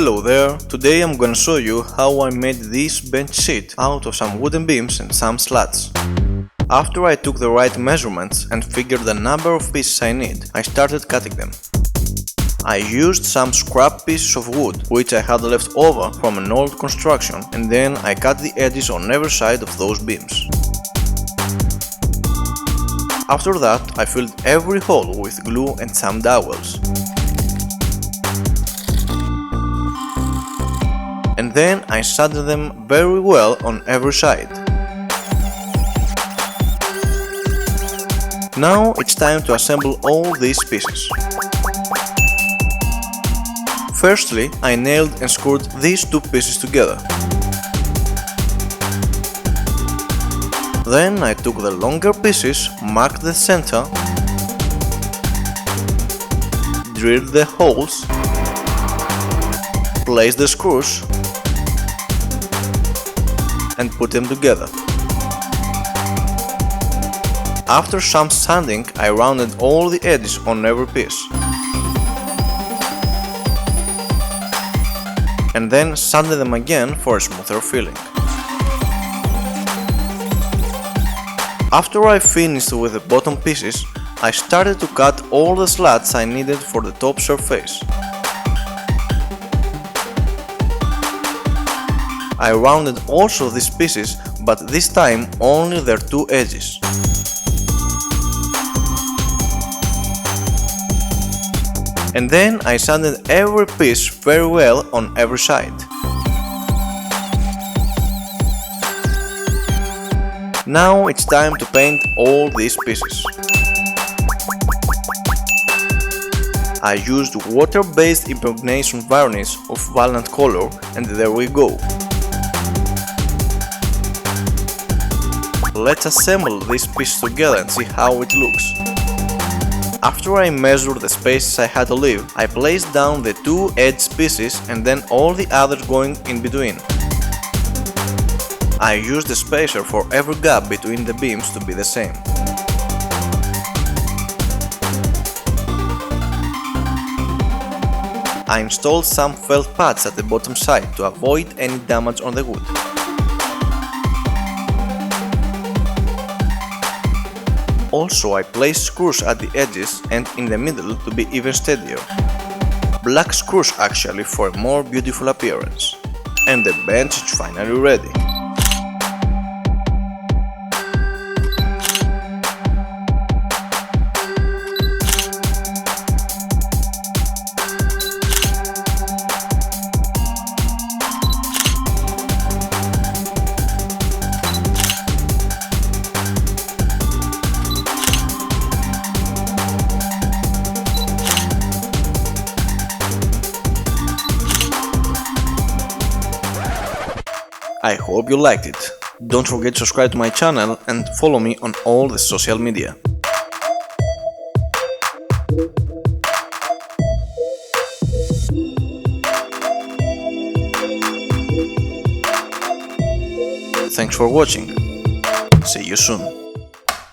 Hello there, today I'm gonna show you how I made this bench seat out of some wooden beams and some slats. After I took the right measurements and figured the number of pieces I need, I started cutting them. I used some scrap pieces of wood which I had left over from an old construction, and then I cut the edges on every side of those beams. After that, I filled every hole with glue and some dowels. And then I sanded them very well on every side. Now it's time to assemble all these pieces. Firstly, I nailed and screwed these two pieces together. Then I took the longer pieces, marked the center, drilled the holes, placed the screws, and put them together. After some sanding, I rounded all the edges on every piece. And then sanded them again for a smoother feeling. After I finished with the bottom pieces, I started to cut all the slats I needed for the top surface. I rounded also these pieces, but this time only their two edges. And then I sanded every piece very well on every side. Now it's time to paint all these pieces. I used water-based impregnation varnish of walnut color, and there we go. Let's assemble these pieces together and see how it looks. After I measured the spaces I had to leave, I placed down the two edge pieces and then all the others going in between. I used a spacer for every gap between the beams to be the same. I installed some felt pads at the bottom side to avoid any damage on the wood. Also, I placed screws at the edges and in the middle to be even steadier. Black screws actually for a more beautiful appearance. And the bench is finally ready. I hope you liked it. Don't forget to subscribe to my channel and follow me on all the social media. Thanks for watching. See you soon.